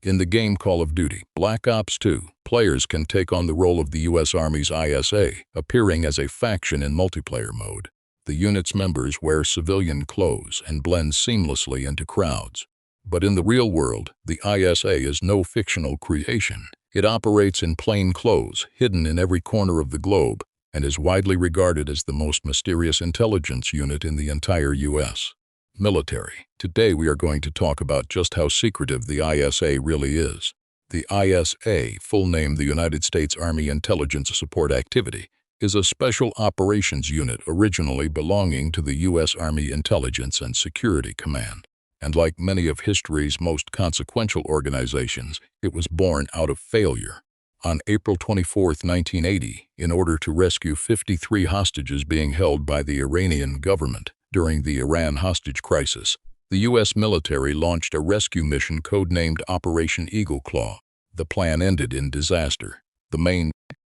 In the game Call of Duty Black Ops 2, players can take on the role of the U.S. Army's ISA, appearing as a faction in multiplayer mode. The unit's members wear civilian clothes and blend seamlessly into crowds. But in the real world, the ISA is no fictional creation. It operates in plain clothes, hidden in every corner of the globe, and is widely regarded as the most mysterious intelligence unit in the entire U.S. military. Today we are going to talk about just how secretive the ISA really is. The ISA, full name the United States Army Intelligence Support Activity, is a special operations unit originally belonging to the U.S. Army Intelligence and Security Command. And like many of history's most consequential organizations, it was born out of failure. On April 24, 1980, in order to rescue 53 hostages being held by the Iranian government during the Iran hostage crisis, the U.S. military launched a rescue mission codenamed Operation Eagle Claw. The plan ended in disaster. The main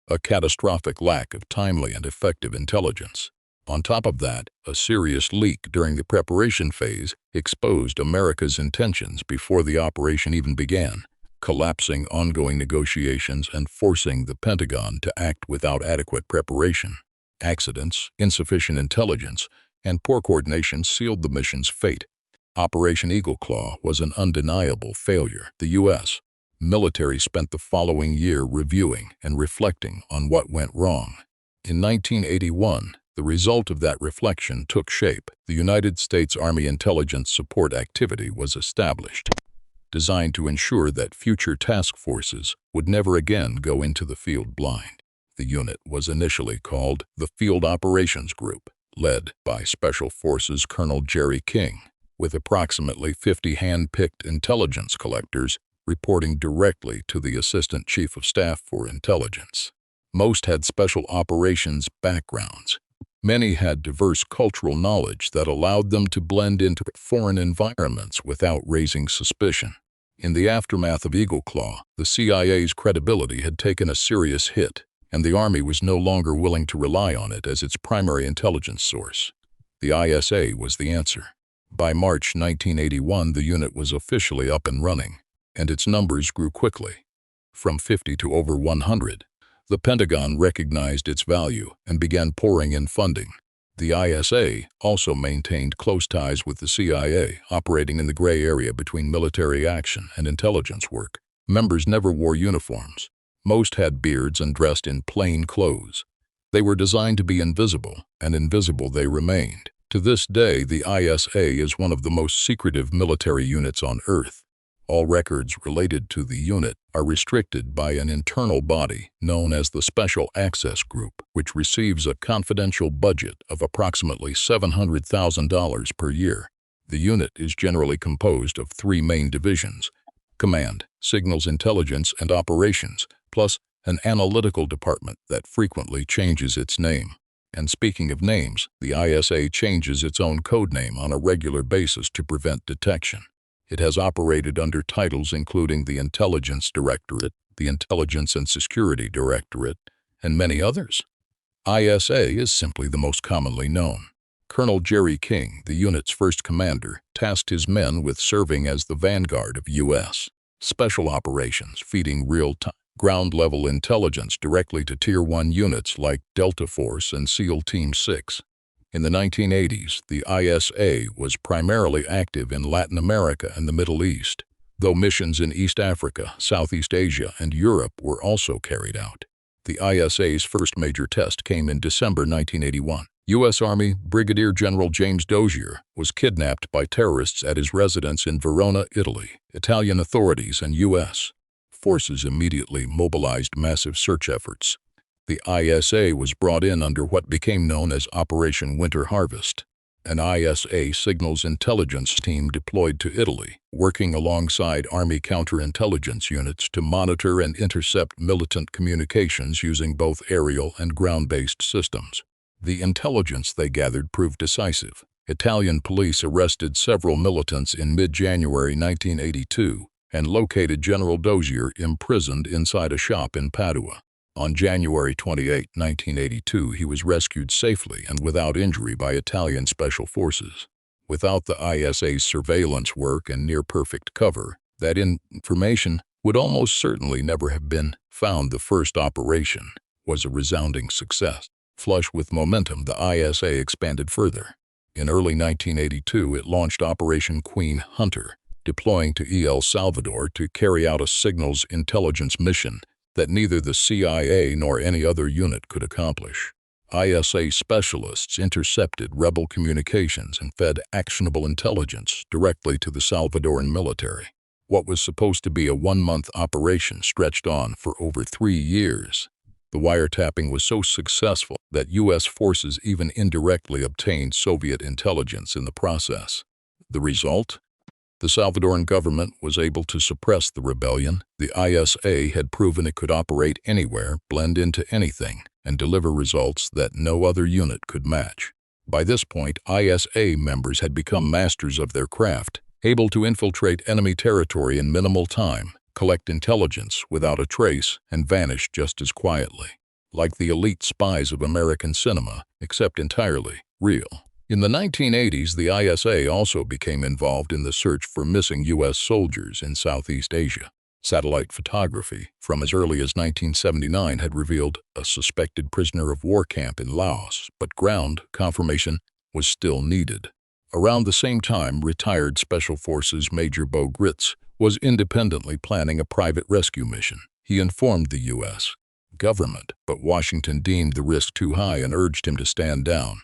a catastrophic lack of timely and effective intelligence. On top of that, a serious leak during the preparation phase exposed America's intentions before the operation even began, collapsing ongoing negotiations and forcing the Pentagon to act without adequate preparation. Accidents, insufficient intelligence, and poor coordination sealed the mission's fate. Operation Eagle Claw was an undeniable failure. The U.S. military spent the following year reviewing and reflecting on what went wrong. In 1981, the result of that reflection took shape. The United States Army Intelligence Support Activity was established, designed to ensure that future task forces would never again go into the field blind. The unit was initially called the Field Operations Group, led by Special Forces Colonel Jerry King, with approximately 50 hand-picked intelligence collectors reporting directly to the Assistant Chief of Staff for Intelligence. Most had special operations backgrounds. Many had diverse cultural knowledge that allowed them to blend into foreign environments without raising suspicion. In the aftermath of Eagle Claw, the CIA's credibility had taken a serious hit, and the Army was no longer willing to rely on it as its primary intelligence source. The ISA was the answer. By March 1981, the unit was officially up and running, and its numbers grew quickly. From 50 to over 100, the Pentagon recognized its value and began pouring in funding. The ISA also maintained close ties with the CIA, operating in the gray area between military action and intelligence work. Members never wore uniforms. Most had beards and dressed in plain clothes. They were designed to be invisible, and invisible they remained. To this day, the ISA is one of the most secretive military units on Earth. All records related to the unit are restricted by an internal body known as the Special Access Group, which receives a confidential budget of approximately $700,000 per year. The unit is generally composed of three main divisions: Command, Signals Intelligence and Operations, plus an analytical department that frequently changes its name. And speaking of names, the ISA changes its own codename on a regular basis to prevent detection. It has operated under titles including the Intelligence Directorate, the Intelligence and Security Directorate, and many others. ISA is simply the most commonly known. Colonel Jerry King, the unit's first commander, tasked his men with serving as the vanguard of U.S. special operations, feeding real-time, ground-level intelligence directly to Tier 1 units like Delta Force and SEAL Team 6. In the 1980s, the ISA was primarily active in Latin America and the Middle East, though missions in East Africa, Southeast Asia, and Europe were also carried out. The ISA's first major test came in December 1981. U.S. Army Brigadier General James Dozier was kidnapped by terrorists at his residence in Verona, Italy. Italian authorities and U.S. forces immediately mobilized massive search efforts. The ISA was brought in under what became known as Operation Winter Harvest. An ISA signals intelligence team deployed to Italy, working alongside Army counterintelligence units to monitor and intercept militant communications using both aerial and ground-based systems. The intelligence they gathered proved decisive. Italian police arrested several militants in mid-January 1982 and located General Dozier imprisoned inside a shop in Padua. On January 28, 1982, he was rescued safely and without injury by Italian special forces. Without the ISA's surveillance work and near-perfect cover, That information would almost certainly never have been found. The first operation was a resounding success. Flush with momentum, the ISA expanded further. In early 1982, it launched Operation Queen Hunter, deploying to El Salvador to carry out a signals intelligence mission that neither the CIA nor any other unit could accomplish. ISA specialists intercepted rebel communications and fed actionable intelligence directly to the Salvadoran military. What was supposed to be a one-month operation stretched on for over 3 years. The wiretapping was so successful that U.S. forces even indirectly obtained Soviet intelligence in the process. The result? The Salvadoran government was able to suppress the rebellion. The ISA had proven it could operate anywhere, blend into anything, and deliver results that no other unit could match. By this point, ISA members had become masters of their craft, able to infiltrate enemy territory in minimal time, collect intelligence without a trace, and vanish just as quietly. Like the elite spies of American cinema, except entirely real. In the 1980s, the ISA also became involved in the search for missing U.S. soldiers in Southeast Asia. Satellite photography from as early as 1979 had revealed a suspected prisoner of war camp in Laos, but ground confirmation was still needed. Around the same time, retired Special Forces Major Bo Gritz was independently planning a private rescue mission. He informed the U.S. government, but Washington deemed the risk too high and urged him to stand down.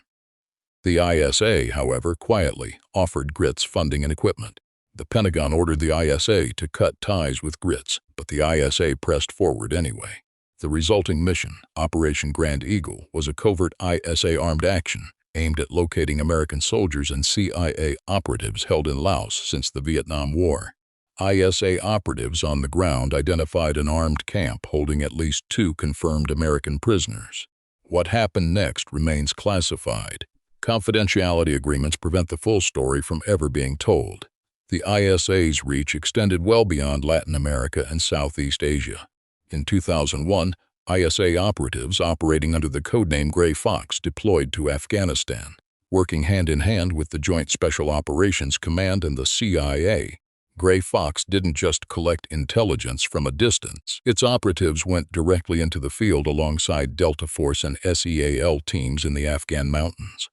The ISA, however, quietly offered Gritz funding and equipment. The Pentagon ordered the ISA to cut ties with Gritz, but the ISA pressed forward anyway. The resulting mission, Operation Grand Eagle, was a covert ISA armed action aimed at locating American soldiers and CIA operatives held in Laos since the Vietnam War. ISA operatives on the ground identified an armed camp holding at least 2 confirmed American prisoners. What happened next remains classified. Confidentiality agreements prevent the full story from ever being told. The ISA's reach extended well beyond Latin America and Southeast Asia. In 2001, ISA operatives operating under the codename Gray Fox deployed to Afghanistan, working hand-in-hand with the Joint Special Operations Command and the CIA. Gray Fox didn't just collect intelligence from a distance. Its operatives went directly into the field alongside Delta Force and SEAL teams in the Afghan mountains,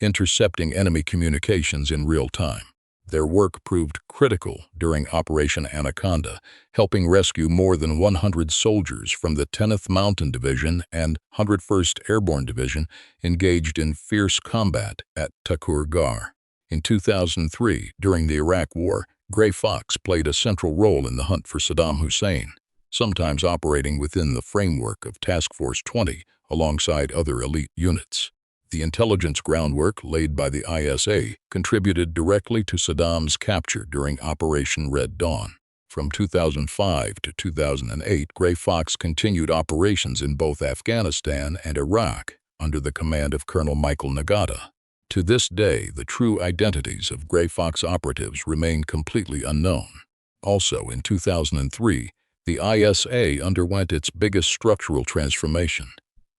intercepting enemy communications in real time. Their work proved critical during Operation Anaconda, helping rescue more than 100 soldiers from the 10th Mountain Division and 101st Airborne Division engaged in fierce combat at Takur Ghar. In 2003, during the Iraq War, Gray Fox played a central role in the hunt for Saddam Hussein, sometimes operating within the framework of Task Force 20 alongside other elite units. The intelligence groundwork laid by the ISA contributed directly to Saddam's capture during Operation Red Dawn. From 2005 to 2008, Gray Fox continued operations in both Afghanistan and Iraq under the command of Colonel Michael Nagata. To this day, the true identities of Gray Fox operatives remain completely unknown. Also, in 2003, the ISA underwent its biggest structural transformation,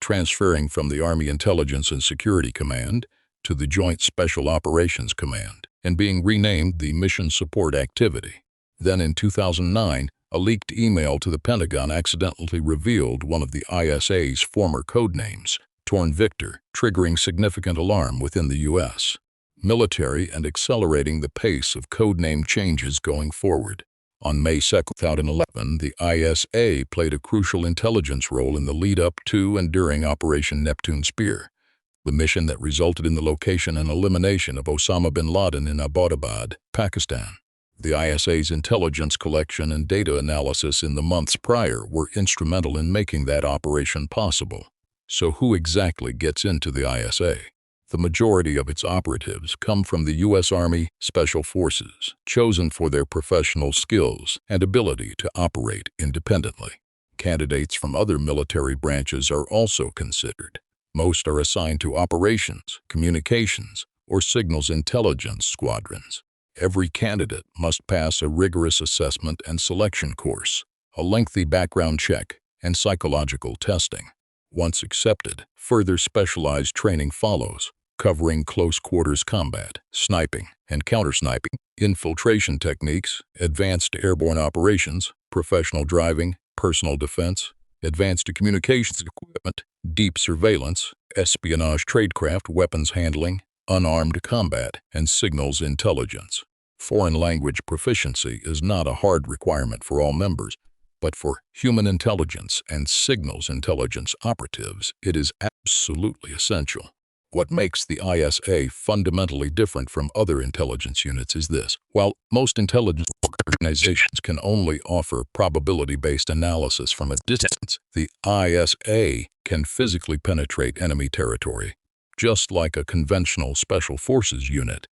transferring from the Army Intelligence and Security Command to the Joint Special Operations Command and being renamed the Mission Support Activity. Then in 2009, a leaked email to the Pentagon accidentally revealed one of the ISA's former codenames, Torn Victor, triggering significant alarm within the U.S. military and accelerating the pace of codename changes going forward. On May 2, 2011, the ISA played a crucial intelligence role in the lead-up to and during Operation Neptune Spear, the mission that resulted in the location and elimination of Osama bin Laden in Abbottabad, Pakistan. The ISA's intelligence collection and data analysis in the months prior were instrumental in making that operation possible. So who exactly gets into the ISA? The majority of its operatives come from the U.S. Army Special Forces, chosen for their professional skills and ability to operate independently. Candidates from other military branches are also considered. Most are assigned to operations, communications, or signals intelligence squadrons. Every candidate must pass a rigorous assessment and selection course, a lengthy background check, and psychological testing. Once accepted, further specialized training follows, covering close quarters combat, sniping and counter-sniping, infiltration techniques, advanced airborne operations, professional driving, personal defense, advanced communications equipment, deep surveillance, espionage, tradecraft, weapons handling, unarmed combat, and signals intelligence. Foreign language proficiency is not a hard requirement for all members, but for human intelligence and signals intelligence operatives, it is absolutely essential. What makes the ISA fundamentally different from other intelligence units is this. While most intelligence organizations can only offer probability-based analysis from a distance, the ISA can physically penetrate enemy territory, just like a conventional special forces unit,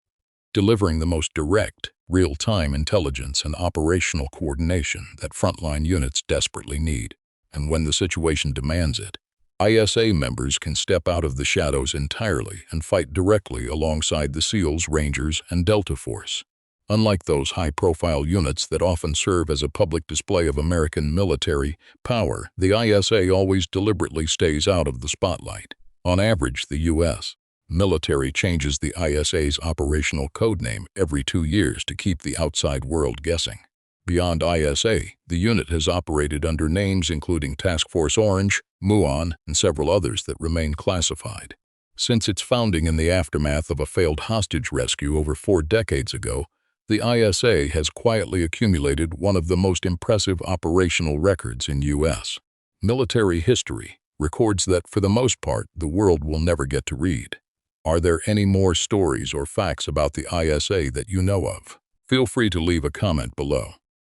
delivering the most direct, real-time intelligence and operational coordination that frontline units desperately need. And when the situation demands it, ISA members can step out of the shadows entirely and fight directly alongside the SEALs, Rangers, and Delta Force. Unlike those high-profile units that often serve as a public display of American military power, the ISA always deliberately stays out of the spotlight. On average, the U.S. military changes the ISA's operational codename every 2 years to keep the outside world guessing. Beyond ISA, the unit has operated under names including Task Force Orange, Muon, and several others that remain classified. Since its founding in the aftermath of a failed hostage rescue over 4 decades ago, the ISA has quietly accumulated one of the most impressive operational records in U.S. military history, records that, for the most part, the world will never get to read. Are there any more stories or facts about the ISA that you know of? Feel free to leave a comment below.